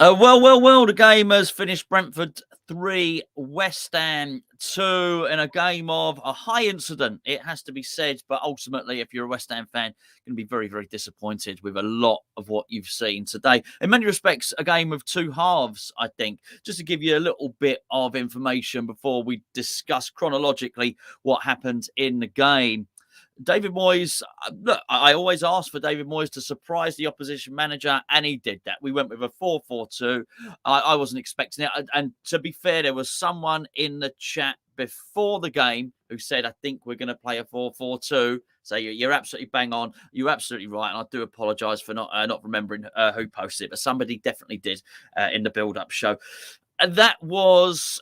Well. The game has finished. Brentford 3, West Ham 2, in a game of a high incident, it has to be said. But ultimately, if you're a West Ham fan, you're going to be very, very disappointed with a lot of what you've seen today. In many respects, a game of two halves, I think. Just to give you a little bit of information before we discuss chronologically what happened in the game. David Moyes, look, I always ask for David Moyes to surprise the opposition manager, and he did that. We went with a 4-4-2. I wasn't expecting it. And to be fair, there was someone in the chat before the game who said, I think we're going to play a 4-4-2. So you're absolutely bang on. You're absolutely right. And I do apologise for not remembering who posted it, but somebody definitely did in the build-up show. And that was,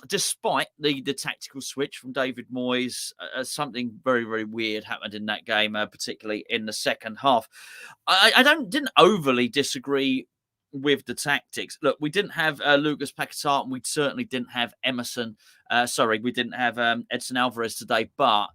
despite the tactical switch from David Moyes, something very, very weird happened in that game, particularly in the second half. I didn't overly disagree with the tactics. Look, we didn't have Lucas Paquetá, and we certainly didn't have Emerson. We didn't have Edson Alvarez today, but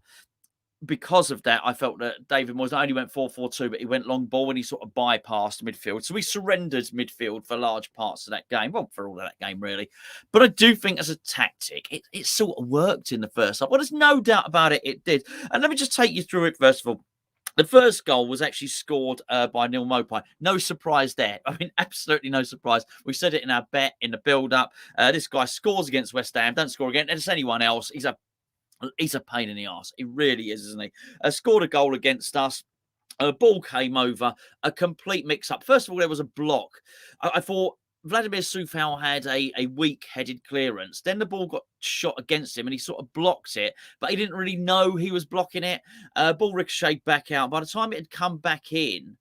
because of that, I felt that David Moyes not only went 4-4-2, but he went long ball and he sort of bypassed midfield. So he surrendered midfield for large parts of that game. Well, for all of that game, really. But I do think as a tactic, it sort of worked in the first half. Well, there's no doubt about it, it did. And let me just take you through it first of all. The first goal was actually scored by Neil Maupay. No surprise there. I mean, absolutely no surprise. We said it in our bet in the build-up. This guy scores against West Ham, don't score against anyone else. He's a pain in the arse. He really is, isn't he? Scored a goal against us. A ball came over, a complete mix-up. First of all, there was a block. I thought Vladimir Sufal had a weak-headed clearance. Then the ball got shot against him and he sort of blocked it, but he didn't really know he was blocking it. Ball ricocheted back out. By the time it had come back in,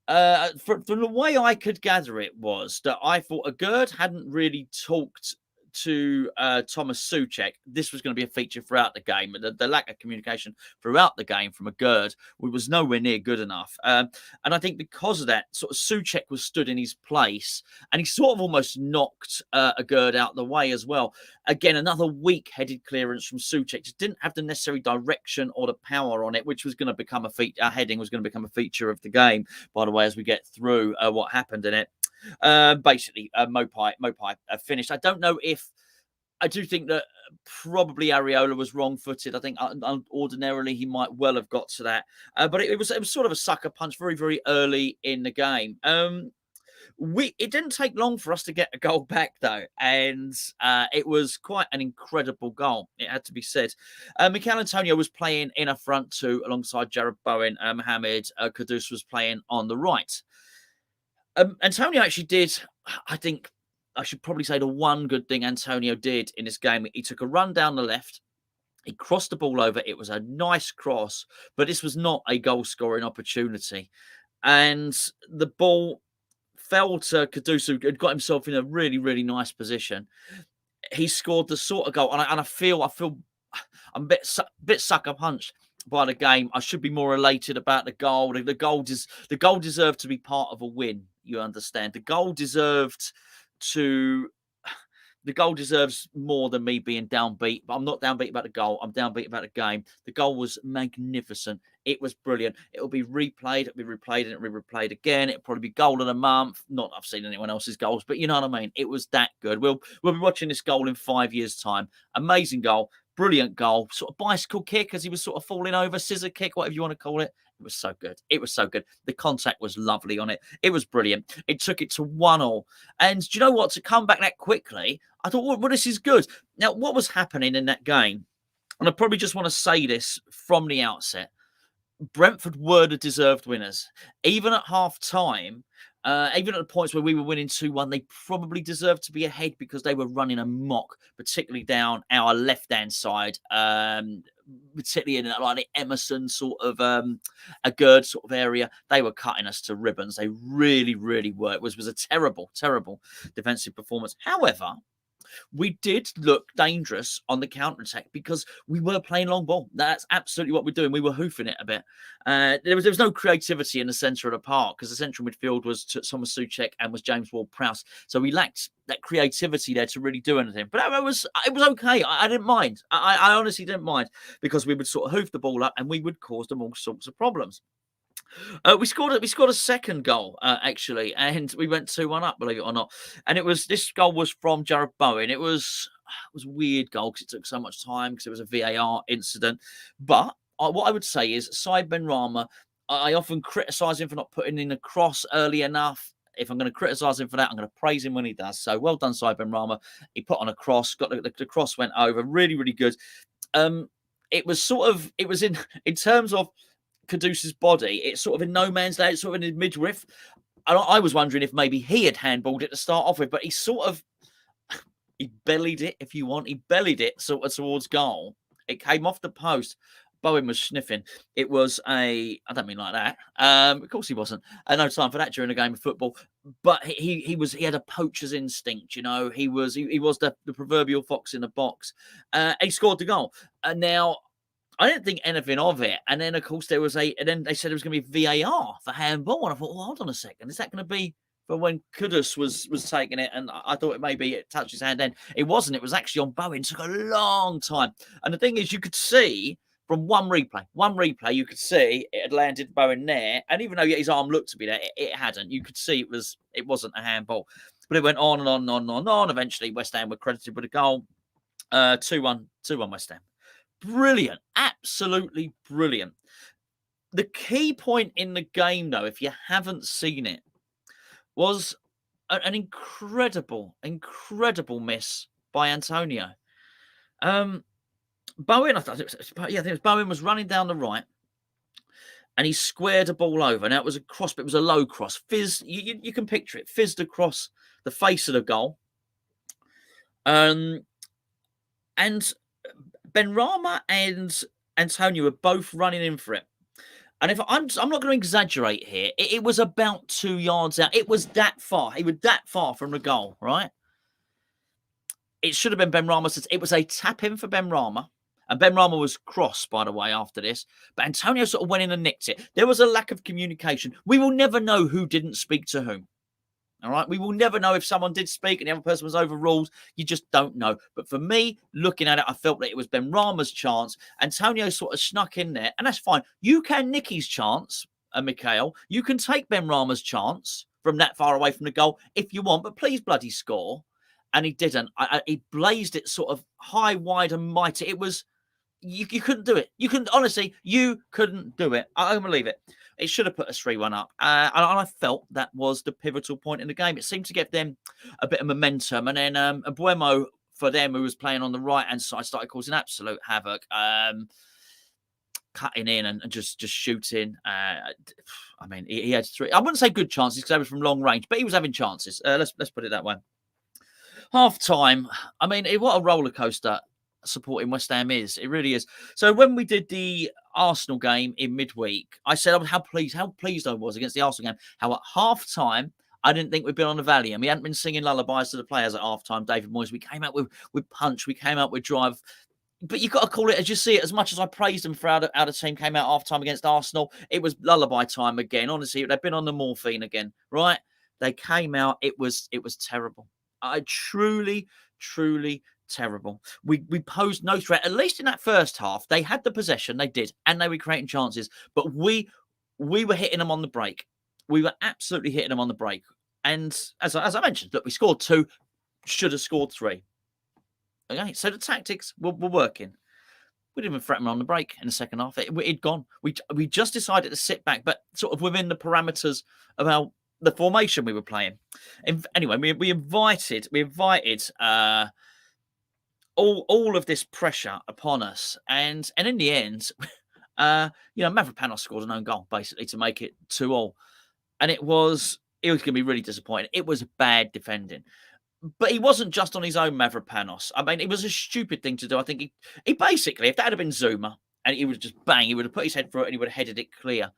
from the way I could gather it was that I thought Agurd hadn't really talked to Thomas Souček. This was going to be a feature throughout the game. The lack of communication throughout the game from Agurd was nowhere near good enough. And I think because of that, sort of Souček was stood in his place and he sort of almost knocked Agurd out the way as well. Again, another weak-headed clearance from Souček. Just didn't have the necessary direction or the power on it, which was going to become a feature. Our heading was going to become a feature of the game, by the way, as we get through what happened in it. Basically, Maupay finished. I don't know if I do think that probably Areola was wrong-footed. I think ordinarily he might well have got to that, but it was sort of a sucker punch very, very early in the game. It didn't take long for us to get a goal back, though, and it was quite an incredible goal, it had to be said. Mikel Antonio was playing in a front two alongside Jared Bowen. Mohamed Kudus was playing on the right. Antonio actually did, I think, I should probably say the one good thing Antonio did in this game. He took a run down the left. He crossed the ball over. It was a nice cross, but this was not a goal-scoring opportunity. And the ball fell to Kudus, who had got himself in a really, really nice position. He scored the sort of goal, and I feel I'm a bit sucker punched by the game. I should be more elated about the goal. The goal deserved to be part of a win. You understand? The goal deserves more than me being downbeat, but I'm not downbeat about the goal. I'm downbeat about the game. The goal was magnificent. It was brilliant. It'll be replayed. It'll be replayed and it'll be replayed again. It'll probably be goal of the month. Not that I've seen anyone else's goals, but you know what I mean? It was that good. We'll be watching this goal in 5 years' time. Amazing goal. Brilliant goal. Sort of bicycle kick as he was sort of falling over. Scissor kick, whatever you want to call it. It was so good. It was so good. The contact was lovely on it. It was brilliant. It took it to 1-1. And do you know what? To come back that quickly, I thought, well, this is good. Now, what was happening in that game, and I probably just want to say this from the outset, Brentford were the deserved winners. Even at half-time, even at the points where we were winning 2-1, they probably deserved to be ahead because they were running amok, particularly down our left-hand side, particularly in like the Emerson sort of Agurd sort of area. They were cutting us to ribbons. They really, really were. It was a terrible, terrible defensive performance. However, we did look dangerous on the counter-attack because we were playing long ball. That's absolutely what we're doing. We were hoofing it a bit. There was no creativity in the centre of the park because the central midfield was Thomas Souček and was James Ward-Prowse. So we lacked that creativity there to really do anything. But it was okay. I didn't mind. I honestly didn't mind because we would sort of hoof the ball up and we would cause them all sorts of problems. We scored a second goal, actually, and we went 2-1 up, believe it or not. And this goal was from Jared Bowen. It was a weird goal because it took so much time because it was a VAR incident. But what I would say is, Said Benrahma, I often criticise him for not putting in a cross early enough. If I'm going to criticise him for that, I'm going to praise him when he does. So well done, Said Benrahma. He put on a cross, got the cross went over, really, really good. It was in terms of Kudus's body, it's sort of in no man's land, it's sort of in his midriff. And I was wondering if maybe he had handballed it to start off with, but he bellied it, if you want. He bellied it sort of towards goal. It came off the post. Bowen was sniffing. It was I don't mean like that. Of course he wasn't. No time for that during a game of football. But he had a poacher's instinct, you know. He was the proverbial fox in the box. He scored the goal. And now I didn't think anything of it. And then, of course, and then they said it was going to be VAR for handball. And I thought, well, hold on a second. Is that going to be for when Kudus was taking it? And I thought it touched his hand then. It wasn't. It was actually on Bowen. It took a long time. And the thing is, you could see from one replay, you could see it had landed Bowen there. And even though his arm looked to be there, it hadn't. You could see it wasn't a handball. But it went on and on and on and on. Eventually, West Ham were credited with a goal. 2-1 West Ham. Brilliant. Absolutely brilliant. The key point in the game, though, if you haven't seen it, was an incredible miss by Antonio. Bowen, I think it was Bowen was running down the right and he squared a ball over. Now, it was a cross, but it was a low cross. Fizzed, you can picture it, fizzed across the face of the goal. And Benrahma and Antonio were both running in for it. And if I'm not going to exaggerate here, it was about 2 yards out. It was that far. He was that far from the goal, right? It should have been Benrahma. It was a tap in for Benrahma. And Benrahma was cross, by the way, after this. But Antonio sort of went in and nicked it. There was a lack of communication. We will never know who didn't speak to whom. All right. We will never know if someone did speak and the other person was overruled. You just don't know. But for me, looking at it, I felt that it was Benrahma's chance. Antonio sort of snuck in there, and that's fine. You can nick his chance, Mikhail. You can take Benrahma's chance from that far away from the goal if you want, but please bloody score. And he didn't. He blazed it sort of high, wide, and mighty. It was. You couldn't do it. You couldn't, honestly, you couldn't do it. I don't believe it. It should have put us 3-1 up. And I felt that was the pivotal point in the game. It seemed to give them a bit of momentum. And then Buemo, for them, who was playing on the right-hand side, started causing absolute havoc. Cutting in and just shooting. I mean, he had 3. I wouldn't say good chances because they were from long range, but he was having chances. Let's put it that way. Half time. I mean, what a roller coaster supporting West Ham is. It really is. So when we did the Arsenal game in midweek, I said how pleased I was against the Arsenal game. How at half time, I didn't think we'd been on the Valium. We hadn't been singing lullabies to the players at half time. David Moyes, we came out with punch. We came out with drive. But you've got to call it as you see it. As much as I praised them for how the team came out half time against Arsenal, it was lullaby time again. Honestly, they've been on the morphine again, right? They came out. It was terrible. I truly terrible. We posed no threat, at least in that first half. They had the possession, they did, and they were creating chances, but we were hitting them on the break. We were absolutely hitting them on the break. And as I mentioned, look, we scored 2, should have scored 3. Okay, so the tactics were working. We didn't even threaten them on the break in the second half. It'd gone. We just decided to sit back, but sort of within the parameters of the formation we were playing. Anyway, we invited all of this pressure upon us, and in the end, Mavropanos scored an own goal basically to make it 2-2, and it was going to be really disappointing. It was bad defending, but he wasn't just on his own. Mavropanos. I mean, it was a stupid thing to do. I think he basically, if that had been Zuma and he would just bang, he would have put his head through it and he would have headed it clear.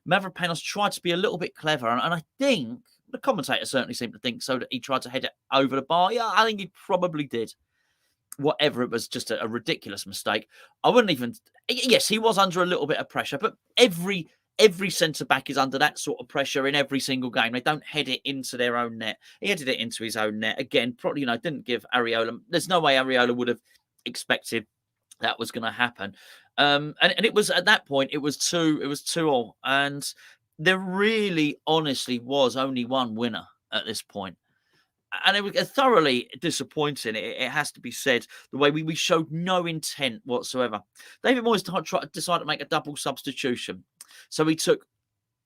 Mavropanos tried to be a little bit clever, and I think the commentator certainly seemed to think so, that he tried to head it over the bar. Yeah, I think he probably did. Whatever, it was just a ridiculous mistake. I wouldn't even. Yes, he was under a little bit of pressure, but every centre back is under that sort of pressure in every single game. They don't head it into their own net. He headed it into his own net again. Probably, didn't give Areola. There's no way Areola would have expected that was going to happen. And it was at that point. It was 2-2-2, and There really, honestly was only one winner at this point. And it was thoroughly disappointing. It has to be said. The way we showed no intent whatsoever. David Moyes decided to make a double substitution. So he took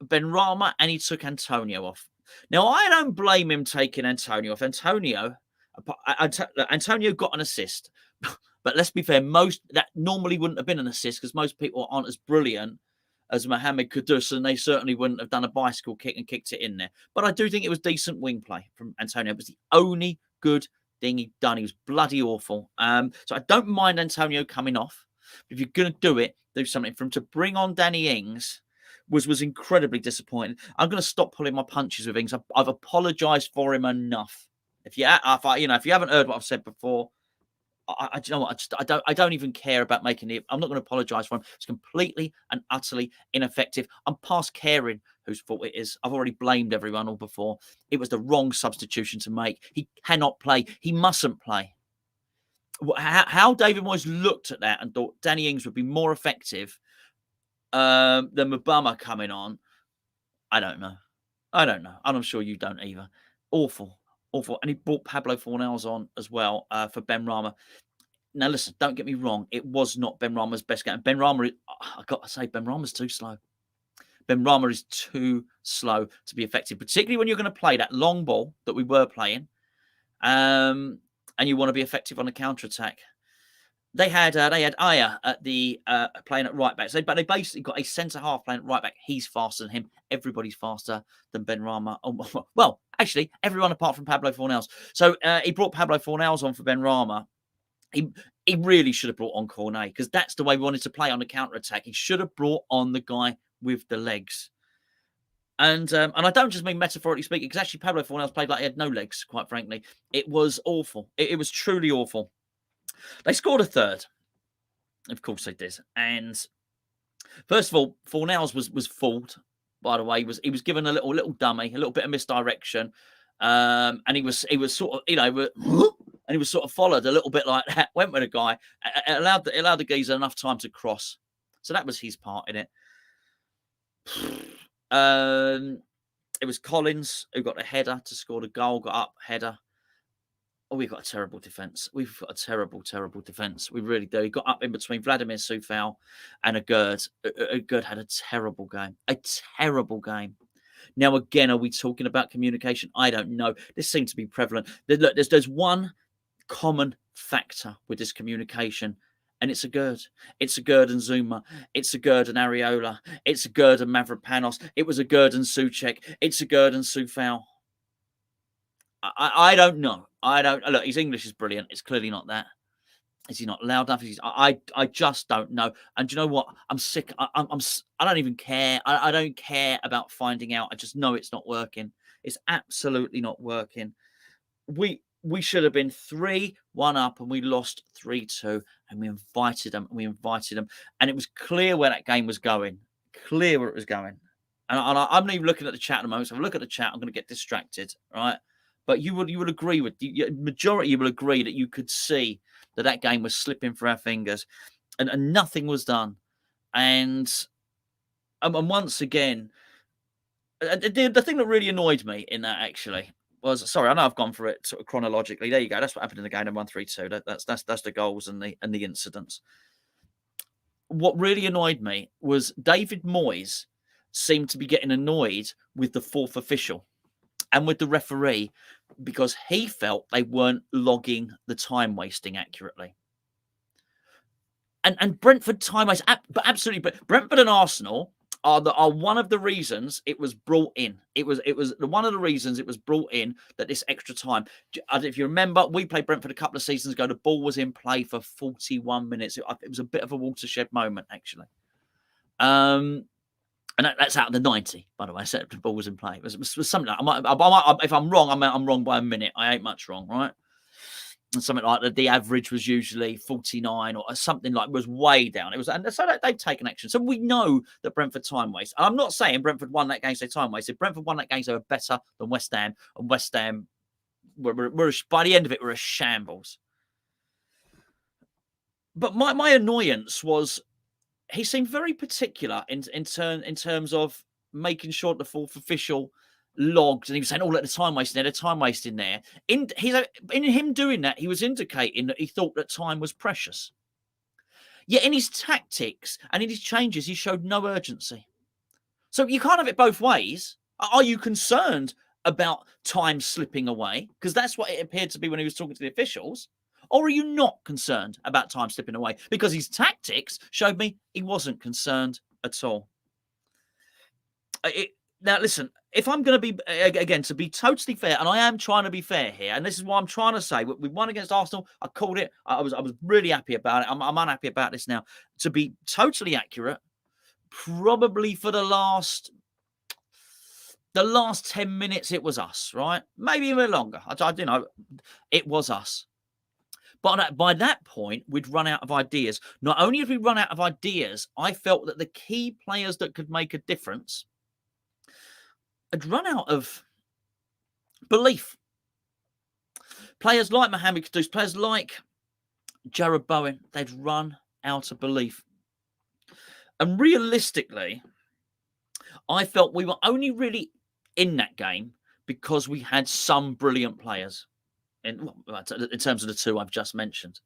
Benrahma and he took Antonio off. Now, I don't blame him taking Antonio off. Antonio got an assist. But let's be fair, that normally wouldn't have been an assist because most people aren't as brilliant as Mohamed Kudus, and they certainly wouldn't have done a bicycle kick and kicked it in there. But I do think it was decent wing play from Antonio. It was the only good thing he'd done. He was bloody awful. So I don't mind Antonio coming off. But if you're going to do it, do something. For him to bring on Danny Ings was incredibly disappointing. I'm going to stop pulling my punches with Ings. I've apologised for him enough. If you haven't heard what I've said before, I you know what? I don't even care about making it. I'm not going to apologise for him. It's completely and utterly ineffective. I'm past caring whose fault it is. I've already blamed everyone all before. It was the wrong substitution to make. He cannot play. He mustn't play. How David Moyes looked at that and thought Danny Ings would be more effective than Mubama coming on, I don't know. And I'm sure you don't either. Awful. And he brought Pablo Fornals on as well for Benrahma. Now, listen, don't get me wrong. It was not Benrahma's best game. I've got to say, Benrahma's too slow. Benrahma is too slow to be effective, particularly when you're going to play that long ball that we were playing, and you want to be effective on a counter-attack. They had Aya at the playing at right back. But they basically got a centre half playing at right back. He's faster than him. Everybody's faster than Benrahma. Oh, well, actually, everyone apart from Pablo Fornals. So he brought Pablo Fornals on for Benrahma. He really should have brought on Cornet because that's the way we wanted to play on the counter attack. He should have brought on the guy with the legs. And I don't just mean metaphorically speaking, because actually Pablo Fornals played like he had no legs. Quite frankly, it was awful. It was truly awful. They scored a third. Of course they did. And first of all, Fornals was fooled, by the way. He was given a little dummy, a little bit of misdirection. And he was sort of, and he was sort of followed a little bit like that, went with a guy, it allowed the geezer enough time to cross. So that was his part in it. It was Collins who got a header to score the goal, got up, header. Oh, we've got a terrible defence. We've got a terrible, terrible defence. We really do. He got up in between Vladimir Soufal and Agurd. Agurd had a terrible game. A terrible game. Now, again, are we talking about communication? I don't know. This seems to be prevalent. Look, there's one common factor with this communication, and it's Agurd. It's Agurd and Zuma. It's Agurd and Areola. It's Agurd and Mavropanos. It was Agurd and Souček. It's Agurd and Soufal. I don't know. Look, his English is brilliant. It's clearly not that. Is he not loud enough? I just don't know. And do you know what? I'm sick. I don't even care. I don't care about finding out. I just know it's not working. It's absolutely not working. We should have been 3-1 up and we lost 3-2. And we invited them. And it was clear where that game was going. Clear where it was going. And I'm not even looking at the chat at the moment. So if I look at the chat, I'm going to get distracted. Right? But you would agree with the majority. You will agree that you could see that game was slipping through our fingers, and nothing was done. And once again, the thing that really annoyed me in that actually was, sorry, I know I've gone for it sort of chronologically. There you go. That's what happened in the game in 1-3-2. That's the goals and the incidents. What really annoyed me was David Moyes seemed to be getting annoyed with the fourth official and with the referee because he felt they weren't logging the time wasting accurately. And Brentford time waste, but absolutely. But Brentford and Arsenal are one of the reasons it was brought in. It was one of the reasons it was brought in that this extra time. If you remember, we played Brentford a couple of seasons ago. The ball was in play for 41 minutes. It was a bit of a watershed moment, actually. And that's out of the 90, by the way. I said the ball was in play. It was something like, if I'm wrong, I'm wrong by a minute. I ain't much wrong, right? And something like the average was usually 49 or something like was way down. It was, and so they've taken action. So we know that Brentford time waste. And I'm not saying Brentford won that game, so they time wasted. Brentford won that game, so they were better than West Ham. And West Ham, were by the end of it, were a shambles. But my annoyance was, he seemed very particular in terms of making sure the fourth official logged, and he was saying, "Oh, let the time wasting there, the time wasting there." In him doing that, he was indicating that he thought that time was precious. Yet in his tactics and in his changes, he showed no urgency. So you can't have it both ways. Are you concerned about time slipping away? Because that's what it appeared to be when he was talking to the officials. Or are you not concerned about time slipping away? Because his tactics showed me he wasn't concerned at all. Now, listen, if I'm going to be, again, to be totally fair, and I am trying to be fair here, and this is what I'm trying to say, we won against Arsenal. I called it. I was really happy about it. I'm unhappy about this now. To be totally accurate, probably for the last 10 minutes, it was us, right? Maybe even longer. It was us. But by that point, we'd run out of ideas. Not only had we run out of ideas, I felt that the key players that could make a difference had run out of belief. Players like Mohamed Kudus, players like Jared Bowen, they'd run out of belief. And realistically, I felt we were only really in that game because we had some brilliant players in terms of the two I've just mentioned.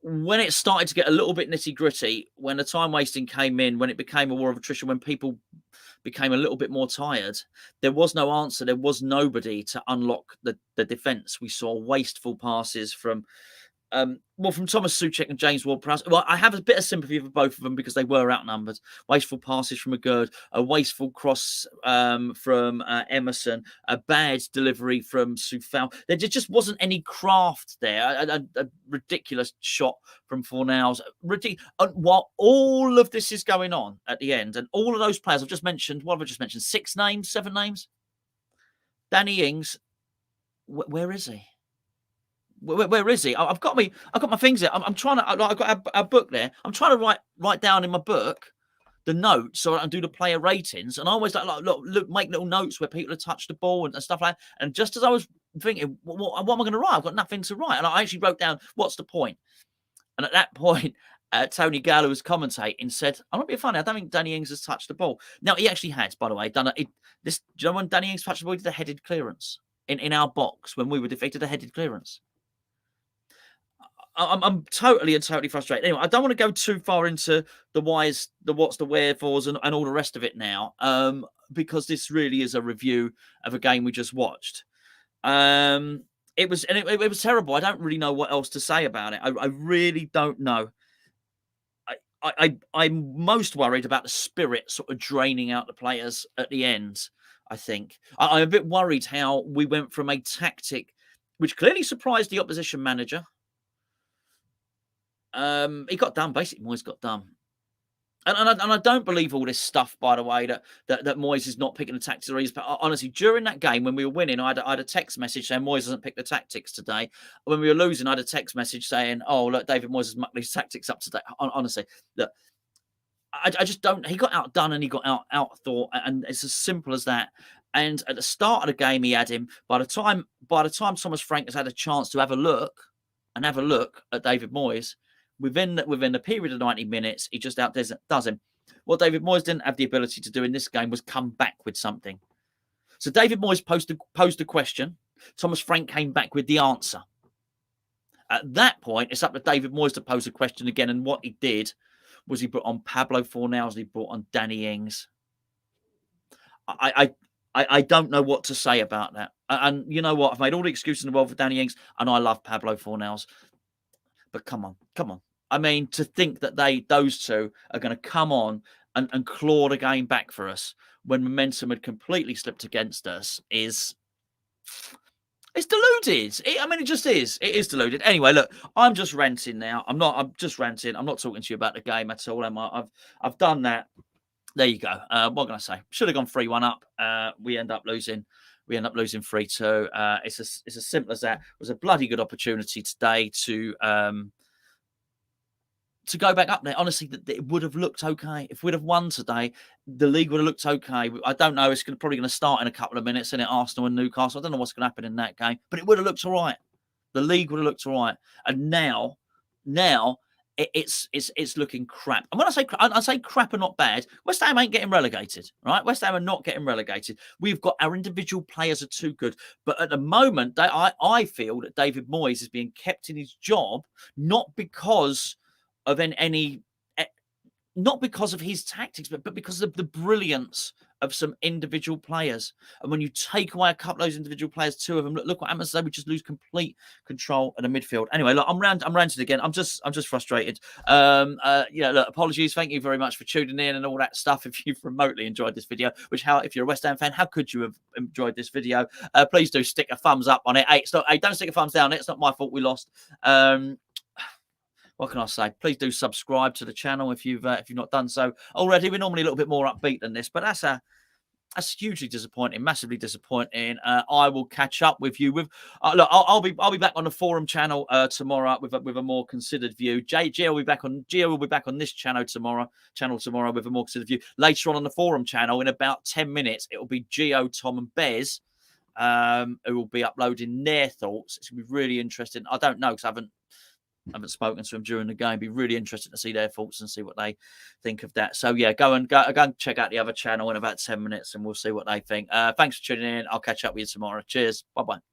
When it started to get a little bit nitty-gritty, when the time wasting came in, when it became a war of attrition, when people became a little bit more tired, there was no answer. There was nobody to unlock the defence. We saw wasteful passes from Thomas Souček and James Ward-Prowse. Well, I have a bit of sympathy for both of them because they were outnumbered. Wasteful passes from Agurd, a wasteful cross from Emerson, a bad delivery from Soufal. There just wasn't any craft there. A ridiculous shot from Fornals. While all of this is going on at the end, and all of those players I've just mentioned, what have I just mentioned? 6 names, 7 names? Danny Ings, where is he? Where is he? I've got my things there. I'm trying to. I've got a book there. I'm trying to write down in my book the notes so I can do the player ratings. And I always look, make little notes where people have touched the ball and stuff like that. And just as I was thinking, what am I going to write? I've got nothing to write. And I actually wrote down, what's the point? And at that point, Tony Gallo was commentating, said, "I'm not being funny. I don't think Danny Ings has touched the ball." Now he actually has, by the way, done it. Do you know when Danny Ings touched the ball? He did a headed clearance in our box when we were defeated. A headed clearance. I'm totally frustrated. Anyway, I don't want to go too far into the whys, the what's, the wherefores, and all the rest of it now, because this really is a review of a game we just watched. It was terrible. I don't really know what else to say about it. I really don't know. I'm most worried about the spirit sort of draining out the players at the end. I think I'm a bit worried how we went from a tactic which clearly surprised the opposition manager. He got done. Basically, Moyes got done. And I don't believe all this stuff, by the way, that Moyes is not picking the tactics. But honestly, during that game, when we were winning, I had a text message saying Moyes doesn't pick the tactics today. When we were losing, I had a text message saying, "Oh, look, David Moyes has mucked these tactics up today." Honestly, look, I just don't. He got outdone and he got outthought, and it's as simple as that. And at the start of the game, he had him. By the time Thomas Frank has had a chance to have a look at David Moyes, within the period of 90 minutes, he just outdoes him. What David Moyes didn't have the ability to do in this game was come back with something. So David Moyes posed a question. Thomas Frank came back with the answer. At that point, it's up to David Moyes to pose a question again. And what he did was he brought on Pablo Fornals and he brought on Danny Ings. I don't know what to say about that. And you know what? I've made all the excuses in the world for Danny Ings, and I love Pablo Fornals. But come on. I mean, to think that those two are going to come on and claw the game back for us when momentum had completely slipped against us it's deluded. It just is. It is deluded. Anyway, look, I'm just ranting now. I'm just ranting. I'm not talking to you about the game at all, am I? I've done that. There you go. What can I say? Should have gone 3-1 up. We end up losing 3-2. It's as simple as that. It was a bloody good opportunity today to go back up there. Honestly, it would have looked okay. If we'd have won today, the league would have looked okay. I don't know. It's probably going to start in a couple of minutes, in Arsenal and Newcastle. I don't know what's going to happen in that game, but it would have looked all right. The league would have looked all right. And now it's looking crap. And when I say crap and not bad, West Ham ain't getting relegated, right? West Ham are not getting relegated. We've got our individual players are too good, but at the moment, I feel that David Moyes is being kept in his job not because of any not because of his tactics, but because of the brilliance of some individual players. And when you take away a couple of those individual players, two of them, look what happens. We just lose complete control of the midfield. Anyway, look, I'm ranting again. I'm just frustrated. Look, apologies. Thank you very much for tuning in and all that stuff. If you've remotely enjoyed this video, if you're a West Ham fan, how could you have enjoyed this video? Please do stick a thumbs up on it. Hey, don't stick a thumbs down. It's not my fault we lost. What can I say? Please do subscribe to the channel if you've not done so already. We're normally a little bit more upbeat than this, but that's hugely disappointing, massively disappointing. I will catch up with you with look. I'll be back on the forum channel tomorrow with a more considered view. Gio will be back on this channel tomorrow with a more considered view. Later on the forum channel, in about 10 minutes, it will be Gio, Tom, and Bez who will be uploading their thoughts. It's gonna be really interesting. I don't know because I haven't spoken to them during the game. It'd be really interesting to see their thoughts and see what they think of that. So yeah, go and check out the other channel in about 10 minutes and we'll see what they think. Thanks for tuning in. I'll catch up with you tomorrow. Cheers. Bye-bye.